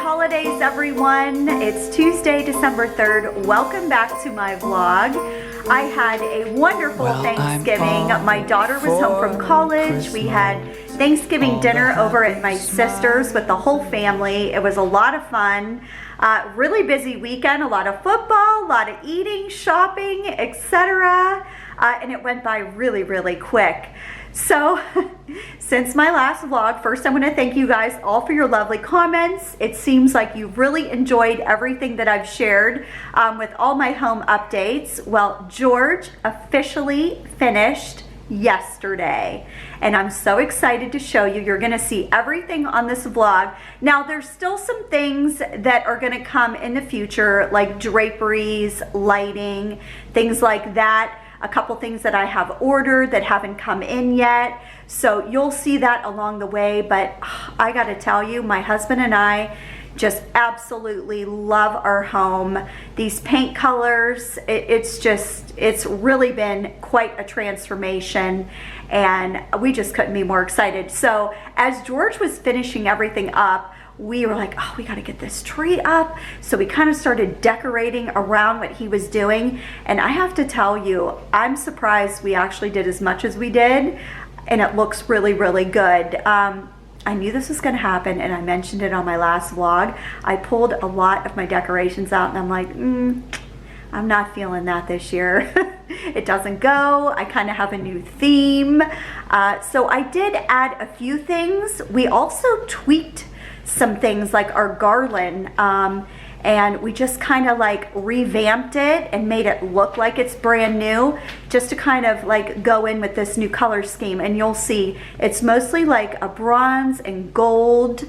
holidays, everyone. It's Tuesday, December 3rd. Welcome back to my vlog. I had a wonderful Thanksgiving. My daughter was home from college. We had Thanksgiving dinner over at my sister's with the whole family. It was a lot of fun. Really busy weekend, a lot of football, a lot of eating, shopping, etc. And it went by really, really quick. So, since my last vlog, first I want to thank you guys all for your lovely comments. It seems like you've really enjoyed everything that I've shared with all my home updates. Well, George officially finished yesterday, and I'm so excited to show you. You're going to see everything on this vlog. Now, there's still some things that are going to come in the future, like draperies, lighting, things like that. A couple things that I have ordered that haven't come in yet. So you'll see that along the way. But I gotta tell you, my husband and I just absolutely love our home. These paint colors, it's really been quite a transformation, and we just couldn't be more excited. So as George was finishing everything up, we were like, oh, we got to get this tree up. So we kind of started decorating around what he was doing. And I have to tell you, I'm surprised we actually did as much as we did. And it looks really, really good. I knew this was going to happen, and I mentioned it on my last vlog. I pulled a lot of my decorations out, and I'm like, I'm not feeling that this year. It doesn't go. I kind of have a new theme. So I did add a few things. We also tweaked some things like our garland, and we just kind of like revamped it and made it look like it's brand new, just to kind of like go in with this new color scheme. And you'll see it's mostly like a bronze and gold.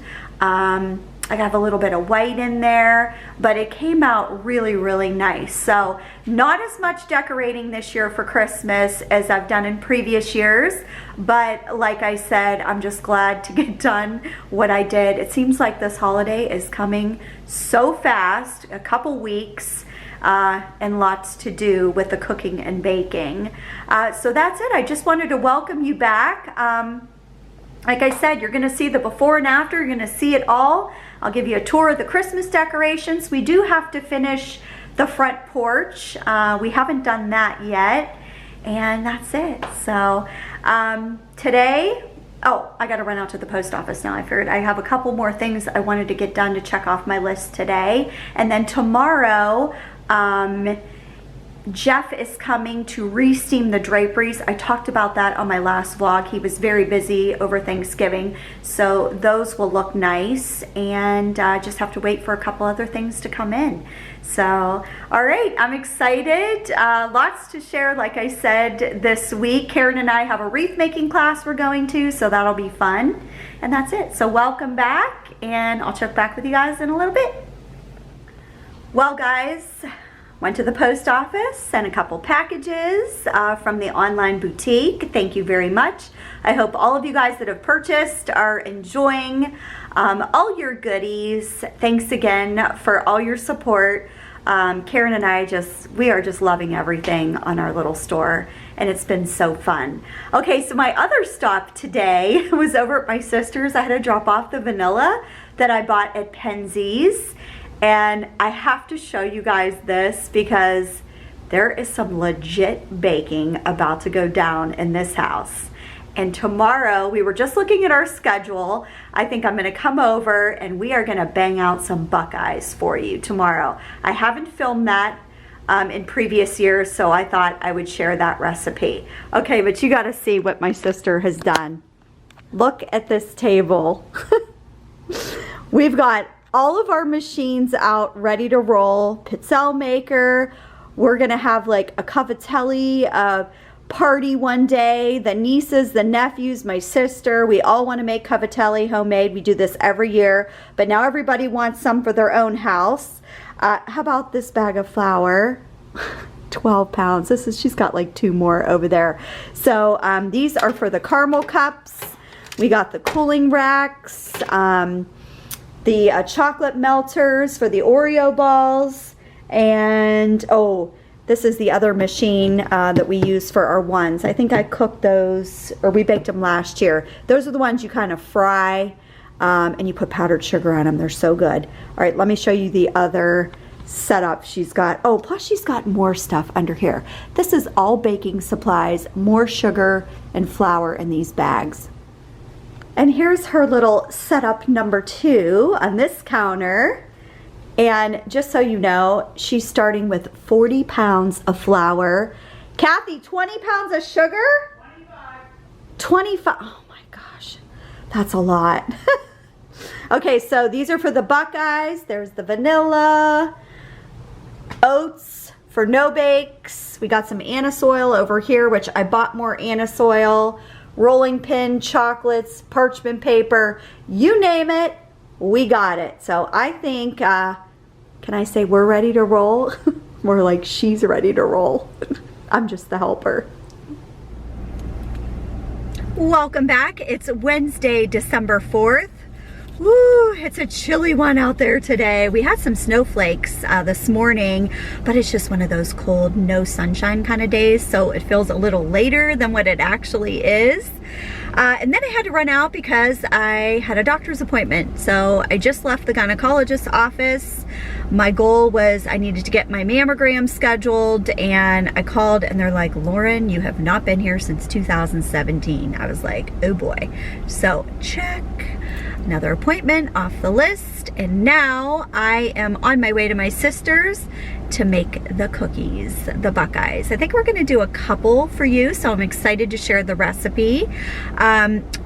I have a little bit of white in there, but it came out really, really nice. So not as much decorating this year for Christmas as I've done in previous years, but like I said, I'm just glad to get done what I did. It seems like this holiday is coming so fast, a couple weeks, and lots to do with the cooking and baking. So that's it. I just wanted to welcome you back. Like I said, you're gonna see the before and after, you're gonna see it all. I'll give you a tour of the Christmas decorations. We do have to finish the front porch. We haven't done that yet, and that's it. So today, oh, I gotta run out to the post office now. I figured I have a couple more things I wanted to get done to check off my list today. And then tomorrow, Jeff is coming to re-steam the draperies. I talked about that on my last vlog. He was very busy over Thanksgiving, so those will look nice, and just have to wait for a couple other things to come in. So, all right, I'm excited. Lots to share, like I said, this week. Karen and I have a wreath making class we're going to, so that'll be fun. And that's it. So welcome back, and I'll check back with you guys in a little bit. Well, guys, went to the post office, sent a couple packages from the online boutique. Thank you very much. I hope all of you guys that have purchased are enjoying all your goodies. Thanks again for all your support. Karen and I we are just loving everything on our little store, and it's been so fun. Okay, so my other stop today was over at my sister's. I had to drop off the vanilla that I bought at Pecans. And I have to show you guys this because there is some legit baking about to go down in this house. And tomorrow, we were just looking at our schedule. I think I'm gonna come over and we are gonna bang out some Buckeyes for you tomorrow. I haven't filmed that in previous years, so I thought I would share that recipe. Okay, but you gotta see what my sister has done. Look at this table. We've got all of our machines out ready to roll. Pizzelle maker. We're gonna have like a cavatelli party one day. The nieces, the nephews, my sister, we all want to make cavatelli homemade. We do this every year, but now everybody wants some for their own house. How about this bag of flour? 12 pounds. She's got like 2 more over there. So these are for the caramel cups. We got the cooling racks. The chocolate melters for the Oreo balls, and oh, this is the other machine that we use for our ones. I think I cooked those, or we baked them last year. Those are the ones you kind of fry and you put powdered sugar on them. They're so good. All right, let me show you the other setup she's got. Oh, plus she's got more stuff under here. This is all baking supplies, more sugar and flour in these bags. And here's her little setup number 2 on this counter. And just so you know, she's starting with 40 pounds of flour. Kathy, 20 pounds of sugar? 25. Oh my gosh, that's a lot. Okay, so these are for the Buckeyes. There's the vanilla, oats for no bakes. We got some anise oil over here, which I bought more anise oil, rolling pin, chocolates, parchment paper, you name it, we got it. So I think, can I say we're ready to roll? More like she's ready to roll. I'm just the helper. Welcome back. It's Wednesday, December 4th. Woo, it's a chilly one out there today. We had some snowflakes this morning, but it's just one of those cold, no sunshine kind of days, so it feels a little later than what it actually is. And then I had to run out because I had a doctor's appointment. So I just left the gynecologist's office. My goal was I needed to get my mammogram scheduled, and I called and they're like, Lauren, you have not been here since 2017. I was like, oh boy. So check. Another appointment off the list, and now I am on my way to my sister's to make the cookies, the Buckeyes. I think we're gonna do a couple for you, so I'm excited to share the recipe.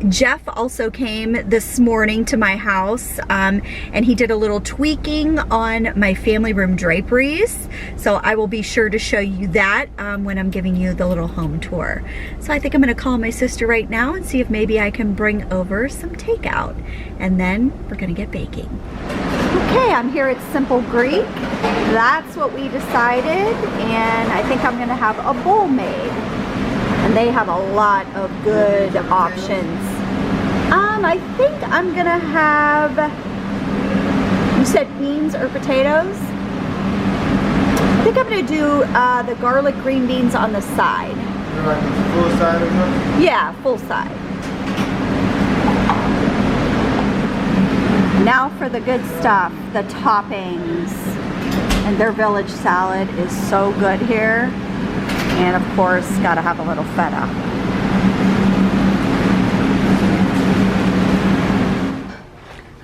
Jeff also came this morning to my house, and he did a little tweaking on my family room draperies, so I will be sure to show you that when I'm giving you the little home tour. So I think I'm gonna call my sister right now and see if maybe I can bring over some takeout, and then we're gonna get baking. Okay, I'm here at Simple Greek. That's what we decided, and I think I'm gonna have a bowl made. And they have a lot of good options. I think I'm gonna have, you said beans or potatoes? I think I'm gonna do the garlic green beans on the side. Like full side or something? Yeah, full side. Now for the good stuff, the toppings. And their village salad is so good here. And of course, gotta have a little feta.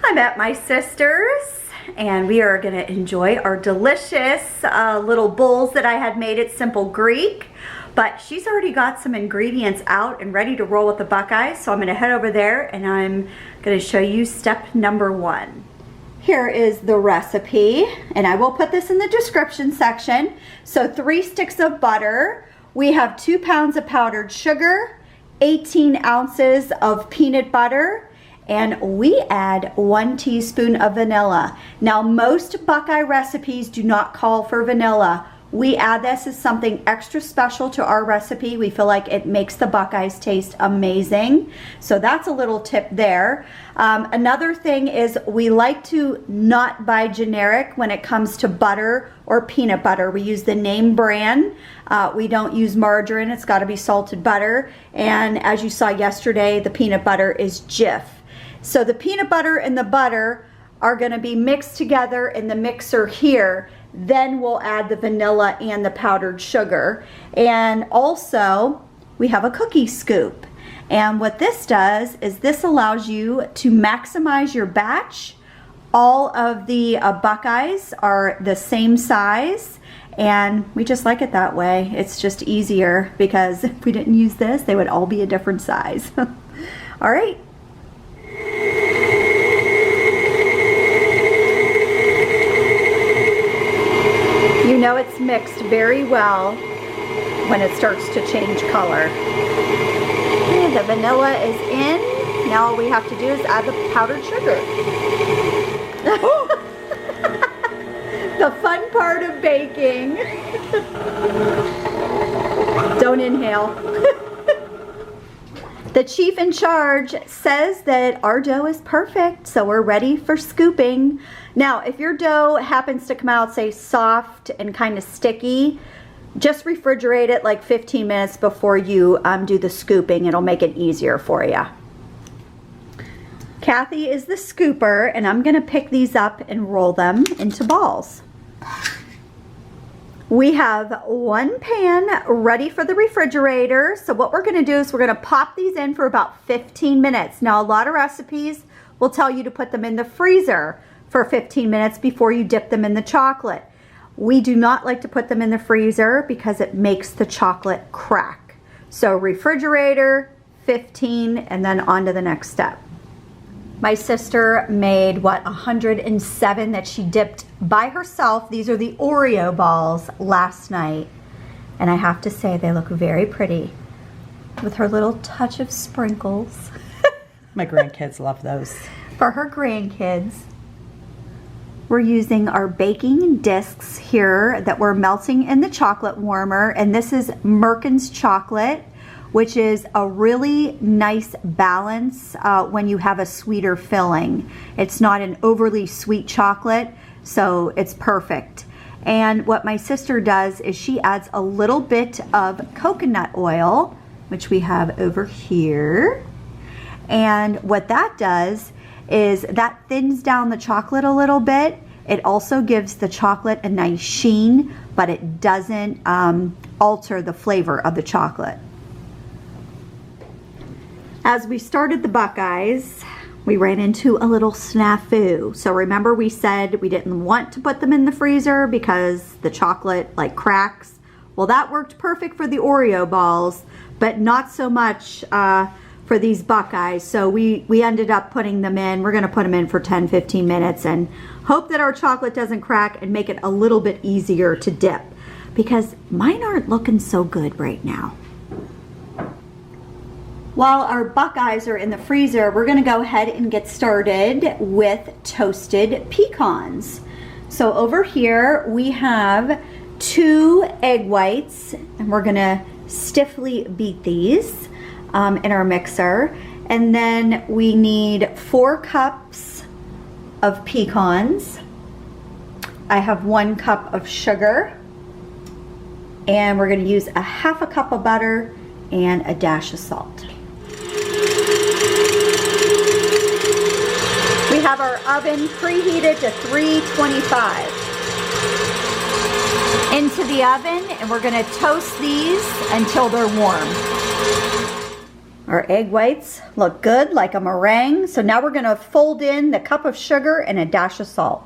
I'm at my sister's, and we are gonna enjoy our delicious little bowls that I had made at Simple Greek. But she's already got some ingredients out and ready to roll with the Buckeyes, so I'm gonna head over there and I'm gonna show you step number 1. Here is the recipe, and I will put this in the description section. So 3 sticks of butter, we have 2 pounds of powdered sugar, 18 ounces of peanut butter, and we add 1 teaspoon of vanilla. Now most Buckeye recipes do not call for vanilla. We add this as something extra special to our recipe. We feel like it makes the Buckeyes taste amazing. So that's a little tip there. Another thing is we like to not buy generic when it comes to butter or peanut butter. We use the name brand. We don't use margarine. It's got to be salted butter. And as you saw yesterday, the peanut butter is Jif. So the peanut butter and the butter are going to be mixed together in the mixer here. Then we'll add the vanilla and the powdered sugar. And also we have a cookie scoop. And what this does is this allows you to maximize your batch. All of the Buckeyes are the same size, and we just like it that way. It's just easier because if we didn't use this, they would all be a different size. All right. You know it's mixed very well when it starts to change color. Okay, the vanilla is in. Now all we have to do is add the powdered sugar. The fun part of baking. Don't inhale. The chief in charge says that our dough is perfect, so we're ready for scooping. Now, if your dough happens to come out, say, soft and kind of sticky, just refrigerate it like 15 minutes before you do the scooping. It'll make it easier for you. Kathy is the scooper, and I'm gonna pick these up and roll them into balls. We have one pan ready for the refrigerator. So what we're gonna do is we're gonna pop these in for about 15 minutes. Now, a lot of recipes will tell you to put them in the freezer for 15 minutes before you dip them in the chocolate. We do not like to put them in the freezer because it makes the chocolate crack. So refrigerator, 15, and then on to the next step. My sister made, 107 that she dipped by herself. These are the Oreo balls last night. And I have to say, they look very pretty with her little touch of sprinkles. My grandkids love those. For her grandkids. We're using our baking discs here that we're melting in the chocolate warmer. And this is Merkin's chocolate, which is a really nice balance when you have a sweeter filling. It's not an overly sweet chocolate, so it's perfect. And what my sister does is she adds a little bit of coconut oil, which we have over here. And what that does is that thins down the chocolate a little bit. It also gives the chocolate a nice sheen, but it doesn't alter the flavor of the chocolate. As we started the Buckeyes, we ran into a little snafu. So remember we said we didn't want to put them in the freezer because the chocolate like cracks. Well, that worked perfect for the Oreo balls, but not so much for these Buckeyes. So we ended up putting them in. We're gonna put them in for 10-15 minutes and hope that our chocolate doesn't crack and make it a little bit easier to dip, because mine aren't looking so good right now. While our Buckeyes are in the freezer, we're gonna go ahead and get started with toasted pecans. So over here we have 2 egg whites, and we're gonna stiffly beat these in our mixer. And then we need 4 cups of pecans. I have 1 cup of sugar, and we're gonna use a 1/2 cup of butter and a dash of salt. We have our oven preheated to 325. Into the oven, and we're gonna toast these until they're warm. Our egg whites look good, like a meringue. So now we're gonna fold in the cup of sugar and a dash of salt.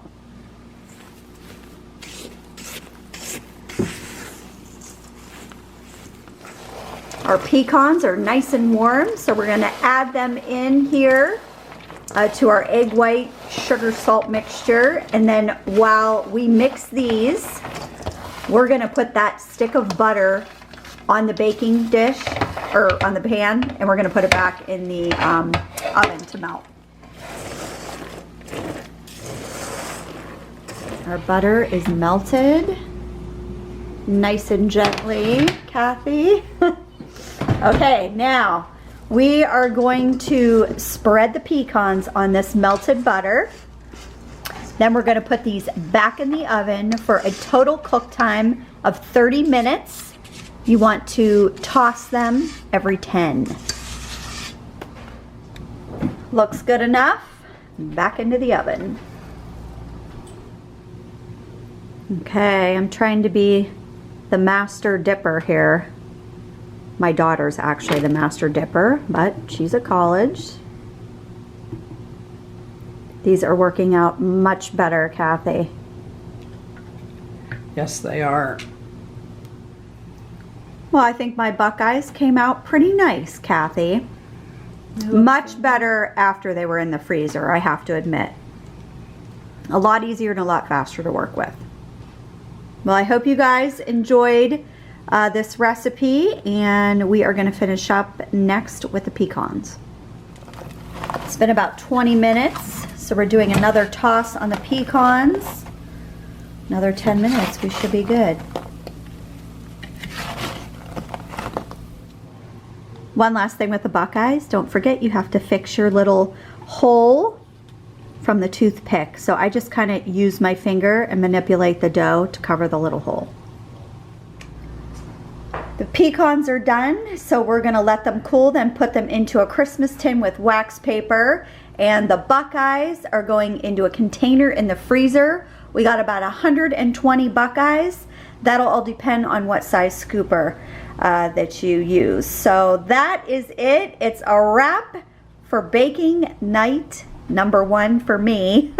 Our pecans are nice and warm, so we're gonna add them in here to our egg white sugar salt mixture. And then while we mix these, we're gonna put that stick of butter on the baking dish, or on the pan, and we're gonna put it back in the oven to melt. Our butter is melted nice and gently, Kathy. Okay, now we are going to spread the pecans on this melted butter. Then we're going to put these back in the oven for a total cook time of 30 minutes. You want to toss them every 10. Looks good enough. Back into the oven. Okay, I'm trying to be the master dipper here. My daughter's actually the master dipper, but she's at college. These are working out much better, Kathy. Yes, they are. Well, I think my Buckeyes came out pretty nice, Kathy. Much better after they were in the freezer, I have to admit. A lot easier and a lot faster to work with. Well, I hope you guys enjoyed this recipe, and we are going to finish up next with the pecans. It's been about 20 minutes, so we're doing another toss on the pecans. Another 10 minutes, we should be good. One last thing with the Buckeyes, don't forget you have to fix your little hole from the toothpick. So I just kind of use my finger and manipulate the dough to cover the little hole. The pecans are done, so we're gonna let them cool, then put them into a Christmas tin with wax paper, And the Buckeyes are going into a container in the freezer. We got about 120 Buckeyes. That'll all depend on what size scooper that you use. So that is it. It's a wrap for baking night #1 for me.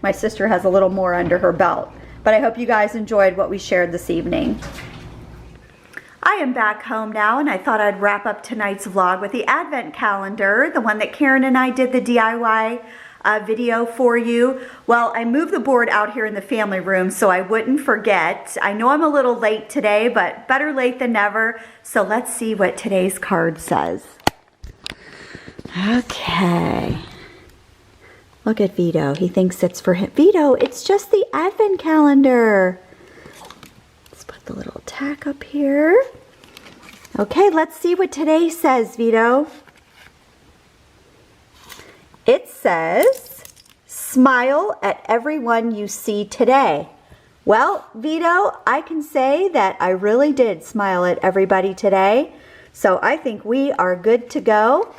My sister has a little more under her belt. But I hope you guys enjoyed what we shared this evening. I am back home now, and I thought I'd wrap up tonight's vlog with the advent calendar, the one that Karen and I did the DIY video for you. Well, I moved the board out here in the family room so I wouldn't forget. I know I'm a little late today, but better late than never. So let's see what today's card says. Okay. Look at Vito. He thinks it's for him. Vito, it's just the advent calendar. Let's put the little tack up here. Okay, let's see what today says, Vito. It says, smile at everyone you see today. Well, Vito, I can say that I really did smile at everybody today. So I think we are good to go.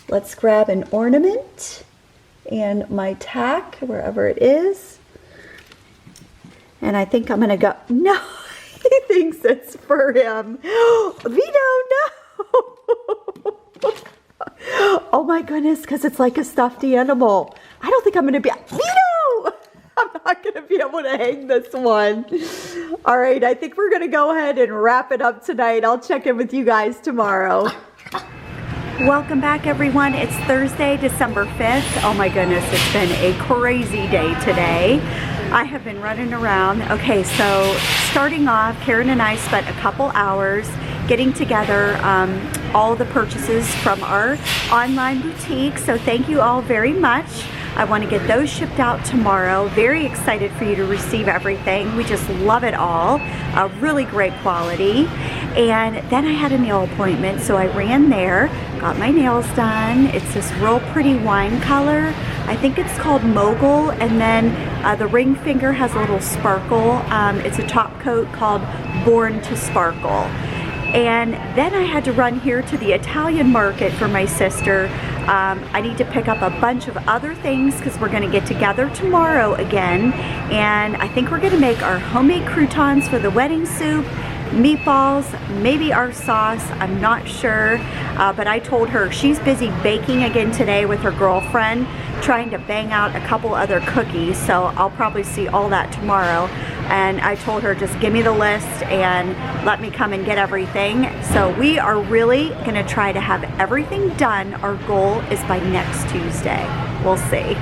Let's grab an ornament and my tack, wherever it is. And I think I'm going to go. No, he thinks it's for him. Vito, no. Oh my goodness, because it's like a stuffed animal. I don't think I'm going to be. Vito! I'm not going to be able to hang this one. All right, I think we're going to go ahead and wrap it up tonight. I'll check in with you guys tomorrow. Welcome back, everyone. It's Thursday, December 5th. Oh my goodness, it's been a crazy day today. I have been running around. Okay, so starting off, Karen and I spent a couple hours getting together all the purchases from our online boutique. So thank you all very much. I want to get those shipped out tomorrow. Very excited for you to receive everything. We just love it all. Really great quality. And then I had a nail appointment, so I ran there, got my nails done. It's this real pretty wine color. I think it's called Mogul, and then the ring finger has a little sparkle. It's a top coat called Born to Sparkle. And then I had to run here to the Italian market for my sister. I need to pick up a bunch of other things because we're going to get together tomorrow again. And I think we're going to make our homemade croutons for the wedding soup, meatballs, maybe our sauce, I'm not sure. But I told her she's busy baking again today with her girlfriend, trying to bang out a couple other cookies. So I'll probably see all that tomorrow. And I told her, just give me the list and let me come and get everything. So we are really gonna try to have everything done. Our goal is by next Tuesday. We'll see.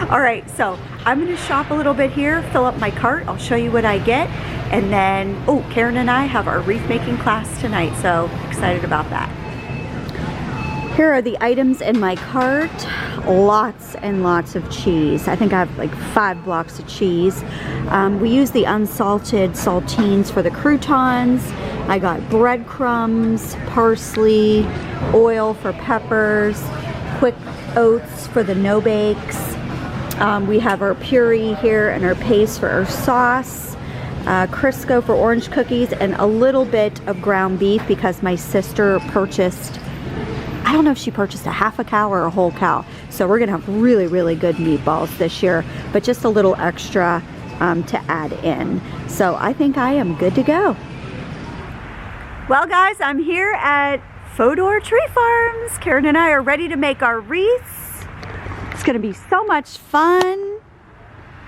All right, so I'm gonna shop a little bit here, fill up my cart. I'll show you what I get. And then, oh, Karen and I have our wreath making class tonight. So excited about that. Here are the items in my cart. Lots and lots of cheese. I think I have like 5 blocks of cheese. We use the unsalted saltines for the croutons. I got breadcrumbs, parsley, oil for peppers, quick oats for the no bakes. We have our puree here and our paste for our sauce. Crisco for orange cookies, and a little bit of ground beef because my sister purchased, I don't know if she purchased a half a cow or a whole cow. So we're gonna have really, really good meatballs this year, but just a little extra to add in. So I think I am good to go. Well guys, I'm here at Fedora Tree Farms. Karen and I are ready to make our wreaths. It's gonna be so much fun. Look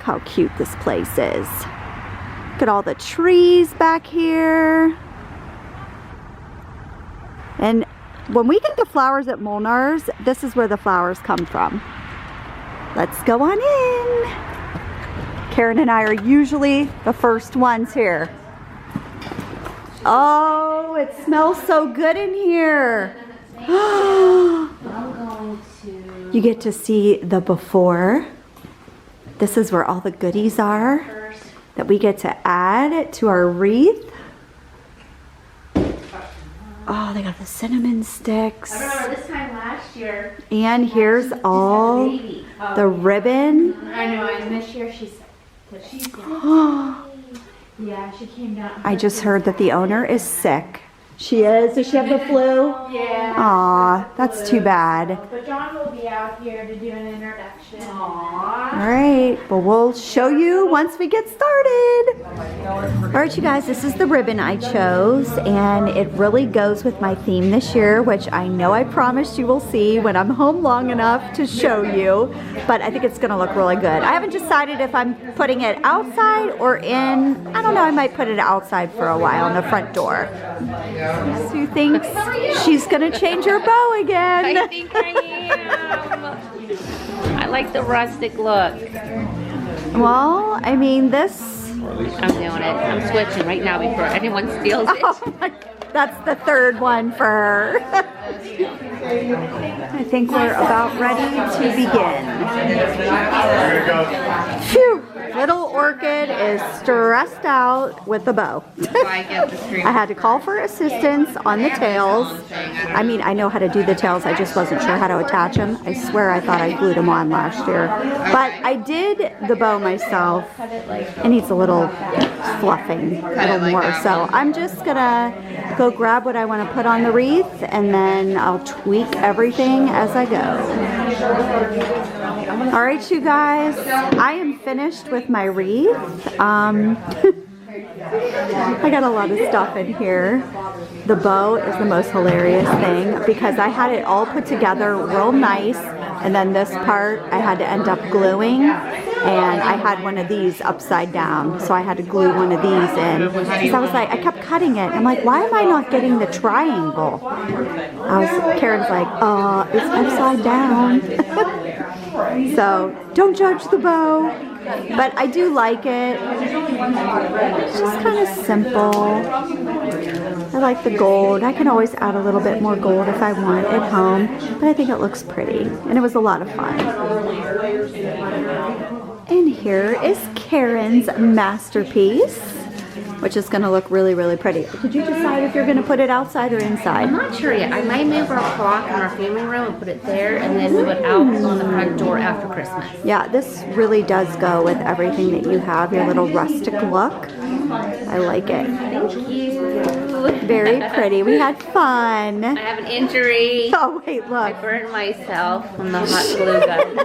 how cute this place is. Look at all the trees back here. And when we get the flowers at Molnar's, this is where the flowers come from. Let's go on in. Karen and I are usually the first ones here. Oh, it smells so good in here. You get to see the before. This is where all the goodies are that we get to add to our wreath. Oh, they got the cinnamon sticks. I remember this time last year. And here's all the ribbon. I know, and this year she's yeah, she came down. I just heard that the owner is sick. She is? Does she have the flu? Yeah. Aw, that's too bad. But John will be out here to do an introduction. Aww. All right, well, we'll show you once we get started. All right, you guys, this is the ribbon I chose, and it really goes with my theme this year, which I know I promised you will see when I'm home long enough to show you, but I think it's gonna look really good. I haven't decided if I'm putting it outside or in. I don't know, I might put it outside for a while on the front door. Sue thinks she's gonna change her bow again. I think I am. I like the rustic look. Well, I mean, this... I'm doing it. I'm switching right now before anyone steals it. Oh my, that's the third one for her. I think we're about ready to begin. Phew! Little Orchid is stressed out with the bow. I had to call for assistance on the tails. I mean, I know how to do the tails, I just wasn't sure how to attach them. I swear I thought I glued them on last year. But I did the bow myself. It needs a little fluffing, a little more. So I'm just gonna go grab what I want to put on the wreath, and then I'll tweak everything as I go. All right, you guys, I am finished with my wreath. I got a lot of stuff in here. The bow is the most hilarious thing because I had it all put together real nice, and then this part I had to end up gluing, and I had one of these upside down, so I had to glue one of these in. Because I was like, I kept cutting it. I'm like, why am I not getting the triangle? Karen's like, it's upside down. So don't judge the bow, but I do like it. It's just kind of simple. I like the gold. I can always add a little bit more gold if I want at home, but I think it looks pretty, and it was a lot of fun. And here is Karen's masterpiece, which is going to look really, really pretty. Did you decide if you're going to put it outside or inside? I'm not sure yet. I might move our clock in our family room and put it there, and then move it out on the front door after Christmas. Yeah, this really does go with everything that you have, your little rustic look. I like it. Thank you. Very pretty. We had fun. I have an injury. Oh, wait, I look. burned myself on the hot glue gun.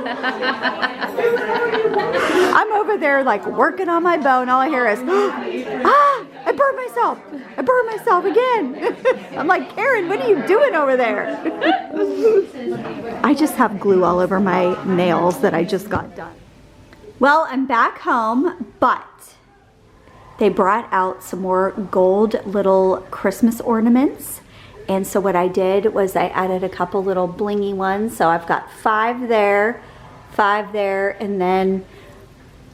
I'm over there like working on my bow, and all I hear is, I burned myself. I burned myself again. I'm like, Karen, what are you doing over there? I just have glue all over my nails that I just got done. Well, I'm back home, but they brought out some more gold little Christmas ornaments. And so what I did was I added a couple little blingy ones. So I've got 5 there, and then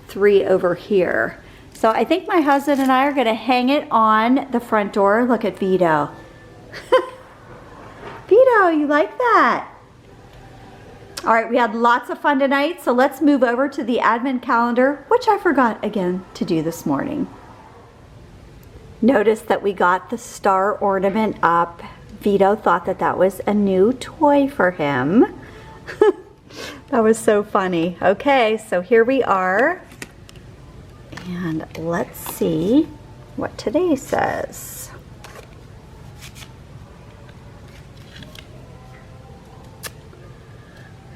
3 over here. So I think my husband and I are gonna hang it on the front door. Look at Vito. Vito, you like that? All right, we had lots of fun tonight, so let's move over to the advent calendar, which I forgot again to do this morning. Notice that we got the star ornament up. Vito thought that that was a new toy for him. That was so funny. Okay, so here we are. And let's see what today says.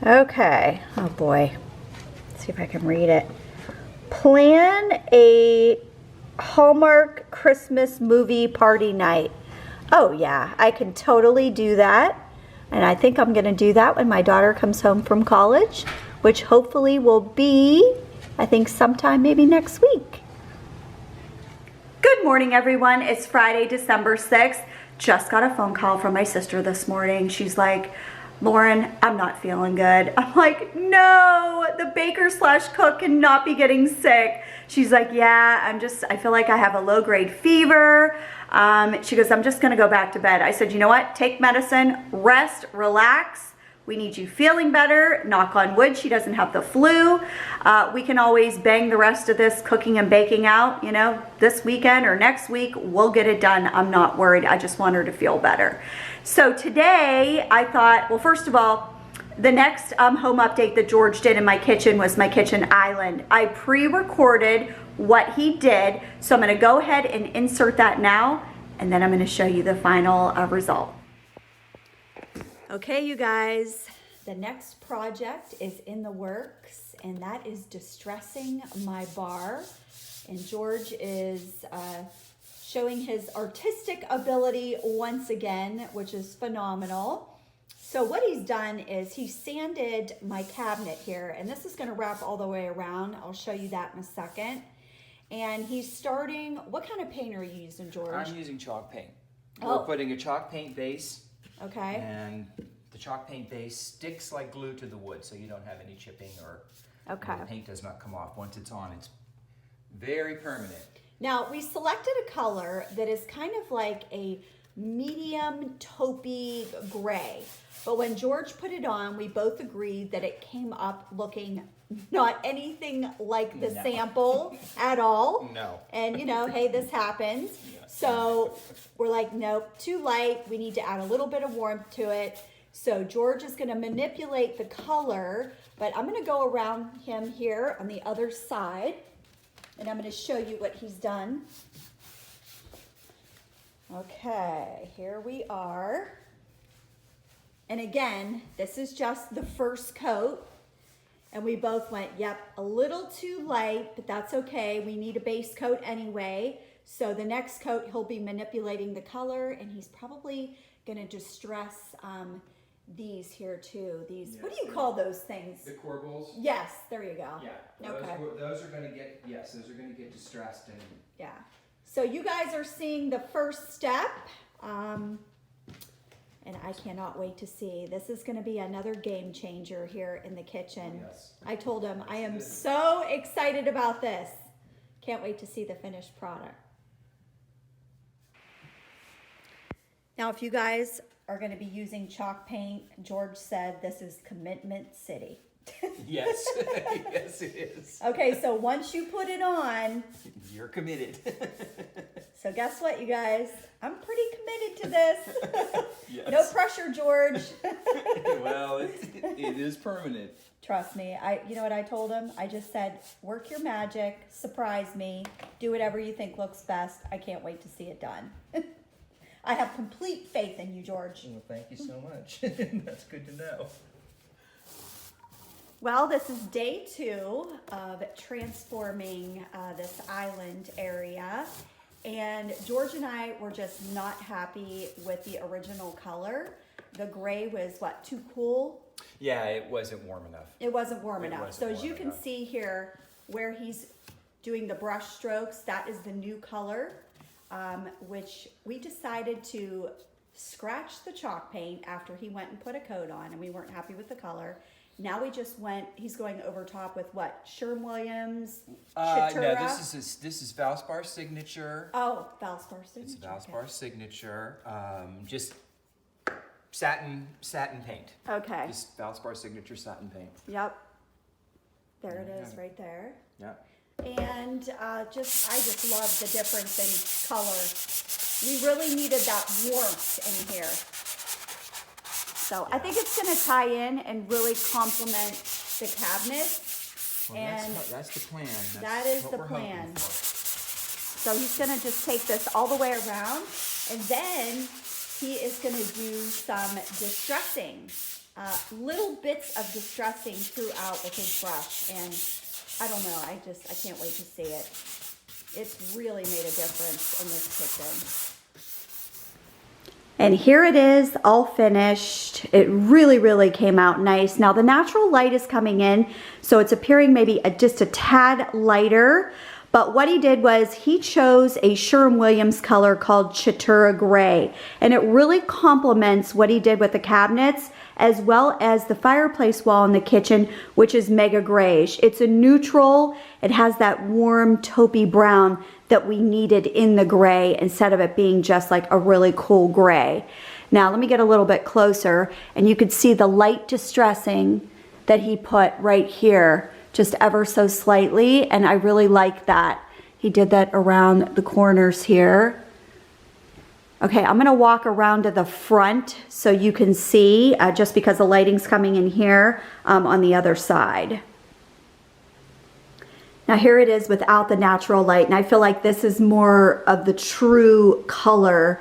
Okay, oh boy, let's see if I can read it. Plan a Hallmark Christmas movie party night. Oh yeah, I can totally do that. And I think I'm gonna do that when my daughter comes home from college, which hopefully will be, I think, sometime maybe next week. Good morning, everyone. It's Friday, December 6th. Just got a phone call from my sister this morning. She's like, Lauren, I'm not feeling good. I'm like, no, the baker/cook cannot be getting sick. She's like, yeah, I feel like I have a low-grade fever. She goes, I'm just gonna go back to bed. I said, you know what? Take medicine, rest, relax. We need you feeling better. Knock on wood, she doesn't have the flu. We can always bang the rest of this cooking and baking out, you know, this weekend or next week. We'll get it done. I'm not worried. I just want her to feel better. So today I thought, well, first of all, the next home update that George did in my kitchen was my kitchen island. I pre-recorded what he did, so I'm gonna go ahead and insert that now, and then I'm going to show you the final result. Okay, you guys, the next project is in the works, and that is distressing my bar. And George is showing his artistic ability once again, which is phenomenal. So what he's done is he sanded my cabinet here, and this is going to wrap all the way around. I'll show you that in a second. And he's starting, what kind of paint are you using, George? I'm using chalk paint. Oh. We're putting a chalk paint base. Okay. And the chalk paint base sticks like glue to the wood, so you don't have any chipping or Okay. the paint does not come off. Once it's on, it's very permanent. Now, we selected a color that is kind of like a medium taupey gray. But when George put it on, we both agreed that it came up looking not anything like the No. sample at all. No. And you know, hey, this happens. So we're like, nope, too light. We need to add a little bit of warmth to it. So George is gonna manipulate the color, but I'm gonna go around him here on the other side, and I'm gonna show you what he's done. Okay, here we are. And again, this is just the first coat. And we both went, yep, a little too light, but that's okay. We need a base coat anyway. So the next coat, he'll be manipulating the color, and he's probably gonna distress these here too. These, what do you call those things? The corbels? Yes, there you go. Yeah. Okay. Those are going to get, yes, those are going to get distressed. And Yeah. So you guys are seeing the first step. And I cannot wait to see. This is going to be another game changer here in the kitchen. Yes. I told him I am so excited about this. Can't wait to see the finished product. Now, if you guys are going to be using chalk paint, George said this is Commitment City. yes, yes it is. Okay, so once you put it on, You're committed. so guess what, you guys? I'm pretty committed to this. Yes. No pressure, George. Well, it is permanent. Trust me. You know what I told him? I just said, work your magic, surprise me, do whatever you think looks best. I can't wait to see it done. I have complete faith in you, George. Well, thank you so much. That's good to know. Well, this is day 2 of transforming this island area. And George and I were just not happy with the original color. The gray was, what, too cool? Yeah, it wasn't warm enough. It wasn't warm It enough. wasn't So as warm you can enough. see here, where he's doing the brush strokes, that is the new color, which we decided to scratch the chalk paint after he went and put a coat on, and we weren't happy with the color. Now we just went, he's going over top with what? Sherwin-Williams? No, Chatura? this is Valspar Signature. Oh, Valspar Signature. It's Valspar Signature. Just satin paint. Okay. Just Valspar Signature satin paint. Yep. There it is, Okay. right there. Yeah. And I just love the difference in color. We really needed that warmth in here. So I think it's going to tie in and really complement the cabinet. Well, And that's the plan. that is what the we're hoping plan. for. So he's going to just take this all the way around, and then he is going to do some distressing, little bits of distressing throughout with his brush. And I don't know, I can't wait to see it. It's really made a difference in this kitchen. And here it is, all finished. It really, really came out nice. Now the natural light is coming in, so it's appearing maybe just a tad lighter. But what he did was he chose a Sherwin-Williams color called Chatura Gray. And it really complements what he did with the cabinets as well as the fireplace wall in the kitchen, which is Mega Grayish. It's a neutral. It has that warm taupey brown that we needed in the gray instead of it being just like a really cool gray. Now let me get a little bit closer, and you could see the light distressing that he put right here, just ever so slightly, and I really like that. He did that around the corners here. Okay, I'm gonna walk around to the front so you can see, just because the lighting's coming in here on the other side. Now here it is without the natural light, and I feel like this is more of the true color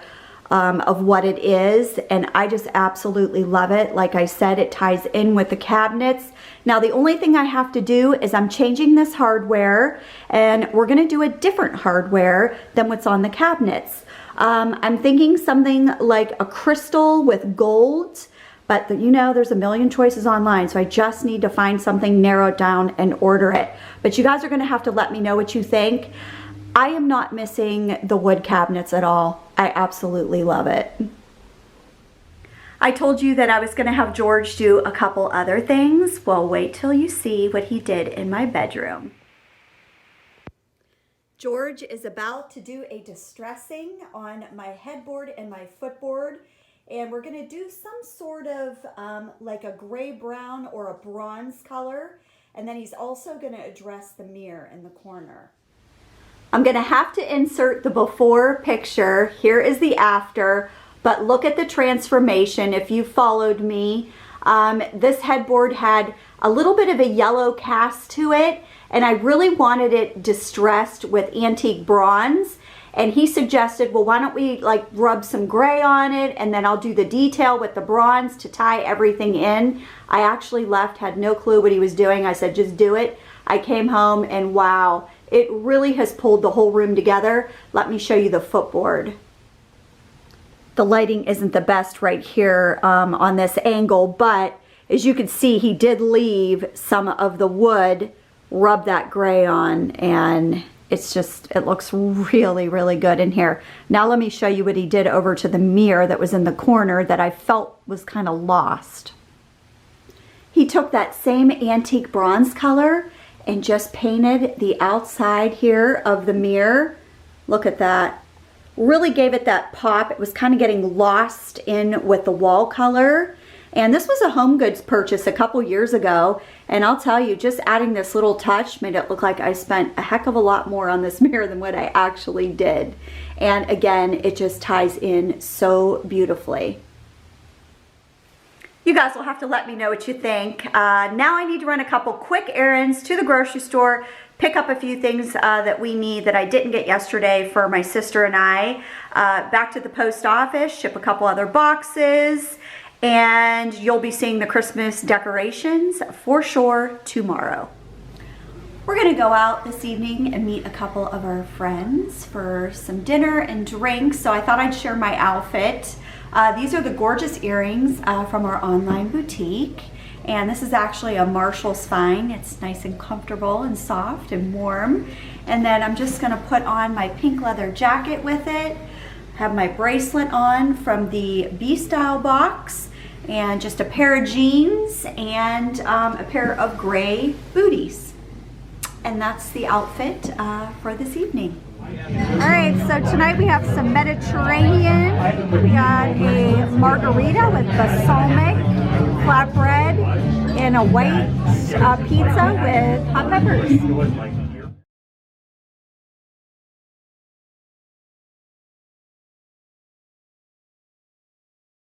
of what it is, and I just absolutely love it. Like I said, it ties in with the cabinets. Now the only thing I have to do is I'm changing this hardware, and we're gonna do a different hardware than what's on the cabinets. I'm thinking something like a crystal with gold, but you know, there's a million choices online, so I just need to find something narrowed down and order it. But you guys are gonna have to let me know what you think. I am not missing the wood cabinets at all. I absolutely love it. I told you that I was gonna have George do a couple other things. Well, wait till you see what he did in my bedroom. George is about to do a distressing on my headboard and my footboard, and we're gonna do some sort of like a gray brown or a bronze color, and then he's also gonna address the mirror in the corner. I'm gonna have to insert the before picture. Here is the after, but look at the transformation if you followed me. This headboard had a little bit of a yellow cast to it, and I really wanted it distressed with antique bronze. And he suggested, well, why don't we like rub some gray on it, and then I'll do the detail with the bronze to tie everything in. I actually left, had no clue what he was doing. I said, just do it. I came home and wow, it really has pulled the whole room together. Let me show you the footboard. The lighting isn't the best right here on this angle, but as you can see, he did leave some of the wood, rub that gray on, and it's just, it looks really, really good in here. Now let me show you what he did over to the mirror that was in the corner that I felt was kind of lost. He took that same antique bronze color and just painted the outside here of the mirror. Look at that. Really gave it that pop. It was kind of getting lost in with the wall color. And this was a home goods purchase a couple years ago. And I'll tell you, just adding this little touch made it look like I spent a heck of a lot more on this mirror than what I actually did. And again, it just ties in so beautifully. You guys will have to let me know what you think. Now I need to run a couple quick errands to the grocery store, pick up a few things that we need that I didn't get yesterday for my sister and I. Back to the post office, ship a couple other boxes, and you'll be seeing the Christmas decorations for sure tomorrow. We're gonna go out this evening and meet a couple of our friends for some dinner and drinks, so I thought I'd share my outfit. These are the gorgeous earrings from our online boutique, and this is actually a Marshall's Fine. It's nice and comfortable and soft and warm. And then I'm just gonna put on my pink leather jacket with it, have my bracelet on from the B-Style box, and just a pair of jeans and a pair of gray booties. And that's the outfit for this evening. All right, so tonight we have some Mediterranean. We got a margarita with balsamic, flatbread, and a white pizza with hot peppers.